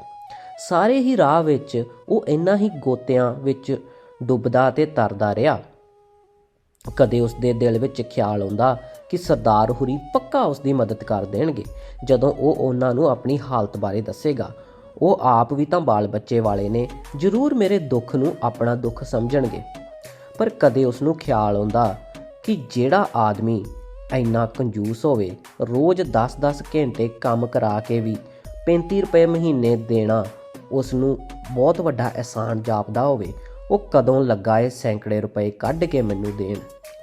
ਸਾਰੇ ਹੀ ਰਾਹ ਵਿੱਚ ਉਹ ਇਹਨਾਂ ਹੀ ਗੋਤਿਆਂ ਵਿੱਚ ਡੁੱਬਦਾ ਤੇ ਤਰਦਾ ਰਿਹਾ। ਕਦੇ ਉਸ ਦੇ ਦਿਲ ਵਿੱਚ ਖਿਆਲ ਆਉਂਦਾ ਕਿ ਸਰਦਾਰ ਹੁਰੀ ਪੱਕਾ ਉਸ ਦੀ ਮਦਦ ਕਰ ਦੇਣਗੇ ਜਦੋਂ ਉਹ ਉਹਨਾਂ ਨੂੰ ਆਪਣੀ ਹਾਲਤ ਬਾਰੇ ਦੱਸੇਗਾ। ਉਹ ਆਪ ਵੀ ਤਾਂ ਬਾਲ ਬੱਚੇ ਵਾਲੇ ਨੇ, ਜ਼ਰੂਰ ਮੇਰੇ ਦੁੱਖ ਨੂੰ ਆਪਣਾ ਦੁੱਖ ਸਮਝਣਗੇ। ਪਰ ਕਦੇ ਉਸ ਨੂੰ ਖਿਆਲ ਆਉਂਦਾ ਕਿ ਜਿਹੜਾ ਆਦਮੀ ਇੰਨਾ ਕੰਜੂਸ ਹੋਵੇ, ਰੋਜ਼ 10-10 ਘੰਟੇ ਕੰਮ ਕਰਾ ਕੇ ਵੀ 35 ਰੁਪਏ ਮਹੀਨੇ ਦੇਣਾ ਉਸ ਨੂੰ ਬਹੁਤ ਵੱਡਾ ਅਹਿਸਾਨ ਜਾਪਦਾ ਹੋਵੇ, ਉਹ ਕਦੋਂ ਲੱਗਾ ਏ ਸੈਂਕੜੇ ਰੁਪਏ ਕੱਢ ਕੇ ਮੈਨੂੰ ਦੇਣ।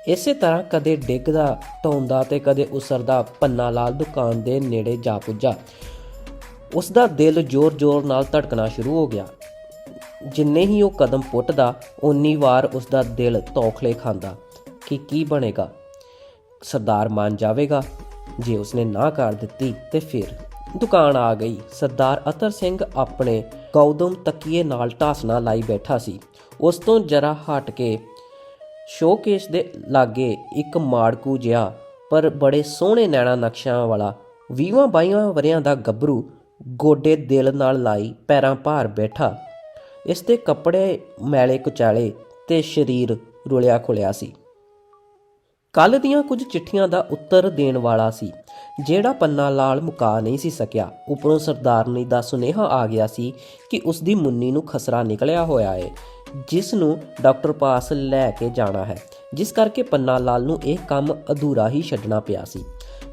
ਇਸੇ ਤਰ੍ਹਾਂ ਕਦੇ ਡਿੱਗਦਾ ਧੌਂਦਾ ਤੇ ਕਦੇ ਉਸਰਦਾ ਪੰਨਾ ਲਾਲ ਦੁਕਾਨ ਦੇ ਨੇੜੇ ਜਾ ਪੁੱਜਾ। ਉਸ ਦਾ ਦਿਲ ਜ਼ੋਰ-ਜ਼ੋਰ ਨਾਲ ਧੜਕਣਾ ਸ਼ੁਰੂ ਹੋ ਗਿਆ। ਜਿੰਨੇ ਹੀ ਉਹ ਕਦਮ ਪੁੱਟਦਾ ਓਨੀ ਵਾਰ ਉਸ ਦਾ ਦਿਲ ਤੌਖਲੇ ਖਾਂਦਾ ਕਿ ਕੀ ਬਣੇਗਾ। ਸਰਦਾਰ ਮੰਨ ਜਾਵੇਗਾ? ਜੇ ਉਸਨੇ ਨਾ ਕਰ ਦਿੱਤੀ ਤੇ ਫਿਰ ਦੁਕਾਨ ਆ ਗਈ। ਸਰਦਾਰ ਅਤਰ ਸਿੰਘ ਆਪਣੇ ਗੌਤਮ ਤਕੀਏ ਨਾਲ ਢਾਸਣਾ ਲਾਈ ਬੈਠਾ ਸੀ। ਉਸ ਤੋਂ ਜਰਾ ਹਟ ਕੇ ਸ਼ੋਕੇਸ ਦੇ ਲਾਗੇ ਇੱਕ ਮਾੜਕੂ ਜਿਹਾ ਪਰ ਬੜੇ ਸੋਹਣੇ ਨੈਣਾ ਨਕਸ਼ਿਆਂ ਵਾਲਾ 20-22 ਵਰਿਆਂ ਦਾ ਗੱਭਰੂ ਗੋਡੇ ਦਿਲ ਨਾਲ ਲਾਈ ਪੈਰਾਂ ਭਾਰ ਬੈਠਾ। ਇਸ ਦੇ ਕੱਪੜੇ ਮੈਲੇ ਕੁਚੈਲੇ ਤੇ ਸਰੀਰ ਰੁਲਿਆ ਖੁਲਿਆ ਸੀ। ਕੱਲ੍ਹ ਦੀਆਂ ਕੁਝ ਚਿੱਠੀਆਂ ਦਾ ਉੱਤਰ ਦੇਣ ਵਾਲਾ ਸੀ ਜਿਹੜਾ ਪੰਨਾ ਲਾਲ ਮੁਕਾ ਨਹੀਂ ਸੀ ਸਕਿਆ। ਉੱਪਰੋਂ ਸਰਦਾਰਨੀ ਦਾ ਸੁਨੇਹਾ ਆ ਗਿਆ ਸੀ ਕਿ ਉਸ ਦੀ ਮੁੰਨੀ ਨੂੰ ਖਸਰਾ ਨਿਕਲਿਆ ਹੋਇਆ ਹੈ ਜਿਸ ਨੂੰ ਡਾਕਟਰ ਪਾਸ ਲੈ ਕੇ ਜਾਣਾ ਹੈ, ਜਿਸ ਕਰਕੇ ਪੰਨਾ ਲਾਲ ਨੂੰ ਇਹ ਕੰਮ ਅਧੂਰਾ ਹੀ ਛੱਡਣਾ ਪਿਆ ਸੀ।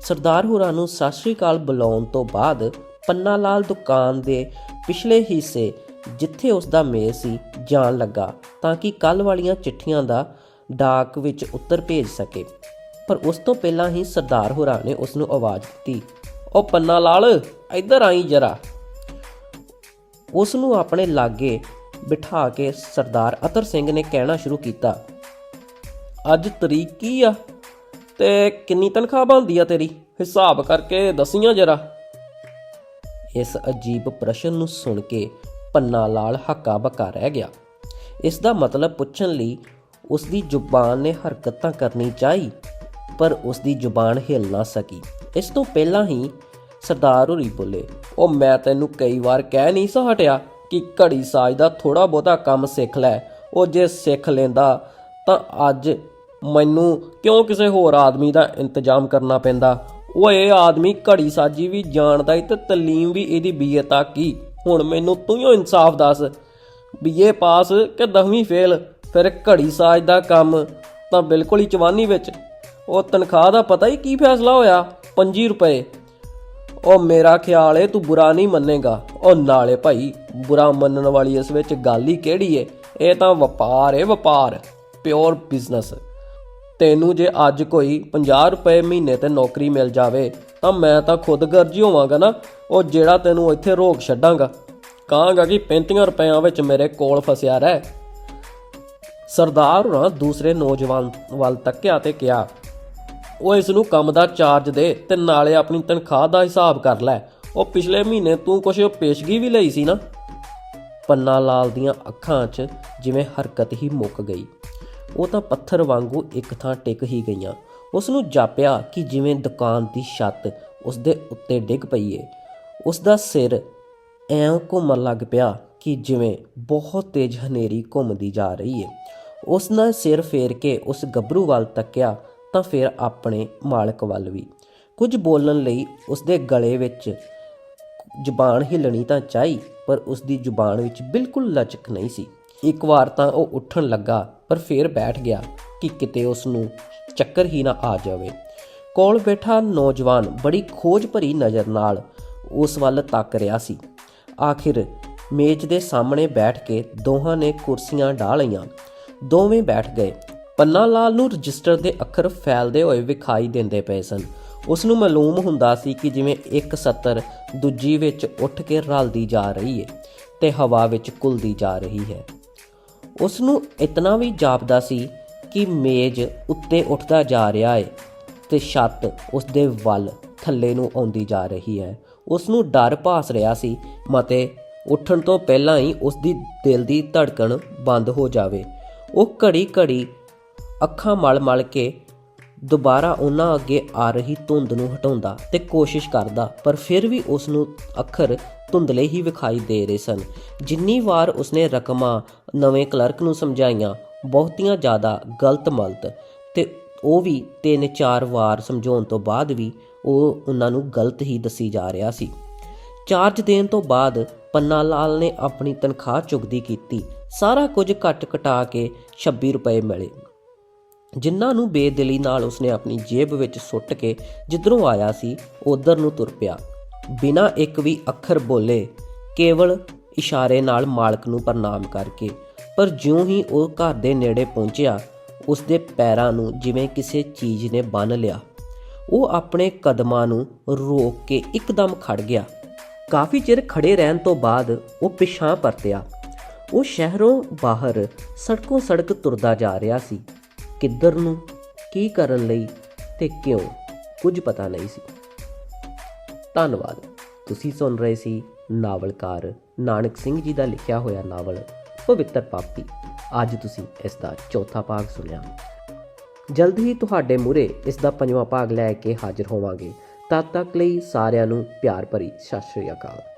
ਸਰਦਾਰ ਹੋਰਾਂ ਨੂੰ ਸਤਿ ਸ੍ਰੀ ਅਕਾਲ ਬੁਲਾਉਣ ਤੋਂ ਬਾਅਦ ਪੰਨਾ ਲਾਲ ਦੁਕਾਨ ਦੇ ਪਿਛਲੇ ਹਿੱਸੇ ਜਿੱਥੇ ਉਸ ਦਾ ਮੇਜ਼ ਸੀ ਜਾਣ ਲੱਗਾ ਤਾਂ ਕਿ ਕੱਲ੍ਹ ਵਾਲੀਆਂ ਚਿੱਠੀਆਂ ਦਾ ਡਾਕ ਵਿੱਚ ਉੱਤਰ ਭੇਜ ਸਕੇ। ਪਰ ਉਸ ਤੋਂ ਪਹਿਲਾਂ ਹੀ ਸਰਦਾਰ ਹੋਰਾਂ ਨੇ ਉਸ ਨੂੰ ਆਵਾਜ਼ ਦਿੱਤੀ, "ਉਹ ਪੰਨਾ ਲਾਲ, ਇੱਧਰ ਆਈ ਜਰਾ।" ਉਸ ਨੂੰ ਆਪਣੇ ਲਾਗੇ ਬਿਠਾ ਕੇ ਸਰਦਾਰ ਅਤਰ ਸਿੰਘ ਨੇ ਕਹਿਣਾ ਸ਼ੁਰੂ ਕੀਤਾ, "ਅੱਜ ਤਰੀਕ ਕੀ ਆ ਤੇ ਕਿੰਨੀ ਤਨਖਾਹ ਬਣਦੀ ਆ ਤੇਰੀ? ਹਿਸਾਬ ਕਰਕੇ ਦੱਸੀਆਂ ਜਰਾ।" ਇਸ ਅਜੀਬ ਪ੍ਰਸ਼ਨ ਨੂੰ ਸੁਣ ਕੇ ਪੰਨਾ ਲਾਲ ਹੱਕਾ ਬੱਕਾ ਰਹਿ ਗਿਆ। ਇਸ ਦਾ ਮਤਲਬ ਪੁੱਛਣ ਲਈ ਉਸ ਦੀ ਜ਼ੁਬਾਨ ਨੇ ਹਰਕਤ ਤਾਂ ਕਰਨੀ ਚਾਹੀ ਪਰ ਉਸ ਦੀ ਜ਼ੁਬਾਨ ਹਿੱਲ ਨਾ ਸਕੀ। ਇਸ ਤੋਂ ਪਹਿਲਾਂ ਹੀ ਸਰਦਾਰ ਹੋਰੀ ਬੋਲੇ, "ਉਹ ਮੈਂ ਤੈਨੂੰ ਕਈ ਵਾਰ ਕਹਿ ਨਹੀਂ ਸਾਂ ਹਟਿਆ ਕਿ ਘੜੀ ਸਾਜ ਦਾ ਥੋੜ੍ਹਾ ਬਹੁਤਾ ਕੰਮ ਸਿੱਖ ਲੈ। ਉਹ ਜੇ ਸਿੱਖ ਲੈਂਦਾ ਤਾਂ ਅੱਜ ਮੈਨੂੰ ਕਿਉਂ ਕਿਸੇ ਹੋਰ ਆਦਮੀ ਦਾ ਇੰਤਜ਼ਾਮ ਕਰਨਾ ਪੈਂਦਾ। ਉਹ ਇਹ ਆਦਮੀ ਘੜੀ ਸਾਜੀ ਵੀ ਜਾਣਦਾ ਈ ਤੇ ਤਾਲੀਮ ਵੀ ਇਹਦੀ BA ਤੱਕ ਹੀ। ਹੁਣ ਮੈਨੂੰ ਤੂੰ ਹੀ ਇਨਸਾਫ ਦੱਸ, BA ਪਾਸ ਕਿ 10ਵੀਂ ਫੇਲ? ਫਿਰ ਘੜੀ ਸਾਜ ਦਾ ਕੰਮ ਤਾਂ ਬਿਲਕੁਲ ਹੀ ਚਵਾਨੀ ਵਿੱਚ। ਉਹ ਤਨਖਾਹ ਦਾ ਪਤਾ ਹੀ ਕੀ ਫੈਸਲਾ ਹੋਇਆ? 25 ਰੁਪਏ। ਉਹ ਮੇਰਾ ਖਿਆਲ ਏ ਤੂੰ ਬੁਰਾ ਨਹੀਂ ਮੰਨੇਗਾ। ਉਹ ਨਾਲੇ ਭਾਈ ਬੁਰਾ ਮੰਨਣ ਵਾਲੀ ਇਸ ਵਿੱਚ ਗੱਲ ਹੀ ਕਿਹੜੀ ਏ? ਇਹ ਤਾਂ ਵਪਾਰ ਏ, ਵਪਾਰ, ਪਿਓਰ ਬਿਜ਼ਨਸ। ਤੈਨੂੰ ਜੇ ਅੱਜ ਕੋਈ 50 ਰੁਪਏ ਮਹੀਨੇ ਤੇ ਨੌਕਰੀ ਮਿਲ ਜਾਵੇ ਤਾਂ ਮੈਂ ਤਾਂ ਖੁਦ ਗਰਜੀ ਹੋਵਾਂਗਾ ਨਾ। ਉਹ ਜਿਹੜਾ ਤੈਨੂੰ ਇੱਥੇ ਰੋਕ ਛੱਡਾਂਗਾ, ਕਹਾਂਗਾ ਕਿ 35 ਰੁਪਇਆਂ ਵਿੱਚ ਮੇਰੇ ਕੋਲ ਫਸਿਆ ਰਹਿ। ਸਰਦਾਰ ਹੋਰਾਂ ਦੂਸਰੇ ਨੌਜਵਾਨ ਵੱਲ ਤੱਕਿਆ ਤੇ ਕਿਹਾ, ਉਹ ਇਸ ਨੂੰ ਕੰਮ ਦਾ ਚਾਰਜ ਦੇ ਤੇ ਨਾਲੇ ਆਪਣੀ ਤਨਖਾਹ ਦਾ ਹਿਸਾਬ ਕਰ ਲੈ। ਉਹ ਪਿਛਲੇ ਮਹੀਨੇ ਤੂੰ ਕੁਛ ਪੇਸ਼ਗੀ ਵੀ ਲਈ ਸੀ ਨਾ। ਪੰਨਾ ਲਾਲ ਦੀਆਂ ਅੱਖਾਂ 'ਚ ਜਿਵੇਂ ਹਰਕਤ ਹੀ ਮੁੱਕ ਗਈ। ਉਹ ਤਾਂ ਪੱਥਰ ਵਾਂਗੂ ਇੱਕ ਥਾਂ ਟਿਕ ਹੀ ਗਈਆਂ। ਉਸ ਨੂੰ ਜਾਪਿਆ ਕਿ ਜਿਵੇਂ ਦੁਕਾਨ ਦੀ ਛੱਤ ਉਸ ਦੇ ਉੱਤੇ ਡਿੱਗ ਪਈ ਏ। ਉਸ ਦਾ ਸਿਰ ਐਂ ਘੁੰਮਣ ਲੱਗ ਪਿਆ ਕਿ ਜਿਵੇਂ ਬਹੁਤ ਤੇਜ਼ ਹਨੇਰੀ ਘੁੰਮਦੀ ਜਾ ਰਹੀ ਏ। ਉਸ ਨੇ ਸਿਰ ਫੇਰ ਕੇ ਉਸ ਗੱਭਰੂ ਵੱਲ ਤੱਕਿਆ ਤਾਂ ਫਿਰ ਆਪਣੇ ਮਾਲਕ ਵੱਲ ਵੀ। ਕੁਝ ਬੋਲਣ ਲਈ ਉਸ ਦੇ ਗਲੇ ਵਿੱਚ ਜ਼ੁਬਾਨ ਹਿੱਲਣੀ ਤਾਂ ਚਾਹੀ ਪਰ ਉਸ ਦੀ ਜ਼ੁਬਾਨ ਵਿੱਚ ਬਿਲਕੁਲ ਲਚਕ ਨਹੀਂ ਸੀ। ਇੱਕ ਵਾਰ ਤਾਂ ਉਹ ਉੱਠਣ ਲੱਗਾ ਪਰ ਫਿਰ ਬੈਠ ਗਿਆ ਕਿ ਕਿਤੇ ਉਸ ਨੂੰ ਚੱਕਰ ਹੀ ਨਾ ਆ ਜਾਵੇ। ਕੋਲ ਬੈਠਾ ਨੌਜਵਾਨ ਬੜੀ ਖੋਜ ਭਰੀ ਨਜ਼ਰ ਨਾਲ ਉਸ ਵੱਲ ਤੱਕ ਰਿਹਾ ਸੀ। ਆਖਿਰ ਮੇਜ਼ ਦੇ ਸਾਹਮਣੇ ਬੈਠ ਕੇ ਦੋਹਾਂ ਨੇ ਕੁਰਸੀਆਂ ਢਾਹ ਲਈਆਂ। ਦੋਵੇਂ ਬੈਠ ਗਏ। ਪੰਨਾ ਲਾਲ ਨੂੰ ਰਜਿਸਟਰ ਦੇ ਅੱਖਰ ਫੈਲਦੇ ਹੋਏ ਵਿਖਾਈ ਦਿੰਦੇ ਪਏ ਸਨ। ਉਸ ਨੂੰ ਮਾਲੂਮ ਹੁੰਦਾ ਸੀ ਕਿ ਜਿਵੇਂ ਇੱਕ ਸਤਰ ਦੂਜੀ ਵਿੱਚ ਉੱਠ ਕੇ ਰਲਦੀ ਜਾ ਰਹੀ ਹੈ ਤੇ ਹਵਾ ਵਿੱਚ ਘੁਲਦੀ ਜਾ ਰਹੀ ਹੈ। ਉਸ ਨੂੰ ਇਤਨਾ ਵੀ ਜਾਪਦਾ ਸੀ ਕਿ ਮੇਜ਼ ਉੱਤੇ ਉੱਠਦਾ ਜਾ ਰਿਹਾ ਹੈ ਤੇ ਛੱਤ ਉਸ ਦੇ ਵੱਲ ਥੱਲੇ ਨੂੰ ਆਉਂਦੀ ਜਾ ਰਹੀ ਹੈ। ਉਸ ਨੂੰ ਡਰ ਭਾਸ ਰਿਹਾ ਸੀ ਮਤੇ ਉੱਠਣ ਤੋਂ ਪਹਿਲਾਂ ਹੀ ਉਸ ਦੀ ਦਿਲ ਦੀ ਧੜਕਣ ਬੰਦ ਹੋ ਜਾਵੇ। ਉਹ ਘੜੀ ਅੱਖਾਂ ਮਲ ਕੇ ਦੁਬਾਰਾ ਉਹਨਾਂ ਅੱਗੇ ਆ ਰਹੀ ਧੁੰਦ ਨੂੰ ਹਟਾਉਂਦਾ ਤੇ ਕੋਸ਼ਿਸ਼ ਕਰਦਾ ਪਰ ਫਿਰ ਵੀ ਉਸ ਨੂੰ ਅੱਖਰ ਧੁੰਦਲੇ ਹੀ ਵਿਖਾਈ ਦੇ ਰਹੇ ਸਨ। ਜਿੰਨੀ ਵਾਰ ਉਸਨੇ ਰਕਮਾਂ ਨਵੇਂ ਕਲਰਕ ਨੂੰ ਸਮਝਾਈਆਂ, ਬਹੁਤੀਆਂ ਜ਼ਿਆਦਾ ਗਲਤ ਮਲਤ, ਤੇ ਉਹ ਵੀ 3-4 ਵਾਰ ਸਮਝਾਉਣ ਤੋਂ ਬਾਅਦ ਵੀ ਉਹ ਉਹਨਾਂ ਨੂੰ ਗਲਤ ਹੀ ਦੱਸੀ ਜਾ ਰਿਹਾ ਸੀ। ਚਾਰਜ ਦੇਣ ਤੋਂ ਬਾਅਦ ਪੰਨਾ ਲਾਲ ਨੇ ਆਪਣੀ ਤਨਖਾਹ ਚੁੱਕਦੀ ਕੀਤੀ। ਸਾਰਾ ਕੁਝ ਘੱਟ ਘਟਾ ਕੇ 26 ਰੁਪਏ ਮਿਲੇ ਜਿਨ੍ਹਾਂ ਨੂੰ ਬੇਦਿਲੀ ਨਾਲ ਉਸਨੇ ਆਪਣੀ ਜੇਬ ਵਿੱਚ ਸੁੱਟ ਕੇ ਜਿੱਧਰੋਂ ਆਇਆ ਸੀ ਉਧਰ ਨੂੰ ਤੁਰ ਪਿਆ, ਬਿਨਾਂ ਇੱਕ ਵੀ ਅੱਖਰ ਬੋਲੇ, ਕੇਵਲ ਇਸ਼ਾਰੇ ਨਾਲ ਮਾਲਕ ਨੂੰ ਪ੍ਰਣਾਮ ਕਰਕੇ। ਪਰ ਜਿਉਂ ਹੀ ਉਹ ਘਰ ਦੇ ਨੇੜੇ ਪਹੁੰਚਿਆ ਉਸ ਦੇ ਪੈਰਾਂ ਨੂੰ ਜਿਵੇਂ ਕਿਸੇ ਚੀਜ਼ ਨੇ ਬੰਨ੍ਹ ਲਿਆ। ਉਹ ਆਪਣੇ ਕਦਮਾਂ ਨੂੰ ਰੋਕ ਕੇ ਇੱਕਦਮ ਖੜ ਗਿਆ ਕਾਫੀ ਚਿਰ ਖੜੇ ਰਹਿਣ ਤੋਂ ਬਾਅਦ ਉਹ ਪਿਛਾਂਹ ਪਰਤਿਆ। ਉਹ ਸ਼ਹਿਰੋਂ ਬਾਹਰ ਸੜਕੋਂ ਸੜਕ ਤੁਰਦਾ ਜਾ ਰਿਹਾ ਸੀ। ਕਿੱਧਰ ਨੂੰ, ਕੀ ਕਰਨ ਲਈ ਤੇ ਕਿਉਂ, ਕੁਝ ਪਤਾ ਨਹੀਂ ਸੀ। ਧੰਨਵਾਦ। ਤੁਸੀਂ ਸੁਣ ਰਹੇ ਸੀ ਨਾਵਲਕਾਰ ਨਾਨਕ ਸਿੰਘ ਜੀ ਦਾ ਲਿਖਿਆ ਹੋਇਆ ਨਾਵਲ ਪਵਿੱਤਰ ਪਾਪੀ। ਅੱਜ ਤੁਸੀਂ ਇਸ ਦਾ ਚੌਥਾ ਭਾਗ ਸੁਣਿਆ। ਜਲਦ ਹੀ ਤੁਹਾਡੇ ਮੂਹਰੇ ਇਸ ਦਾ 5ਵਾਂ ਭਾਗ ਲੈ ਕੇ ਹਾਜ਼ਰ ਹੋਵਾਂਗੇ। ਤਦ ਤੱਕ ਲਈ ਸਾਰਿਆਂ ਨੂੰ ਪਿਆਰ ਭਰੀ ਸਤਿ ਸ਼੍ਰੀ ਅਕਾਲ।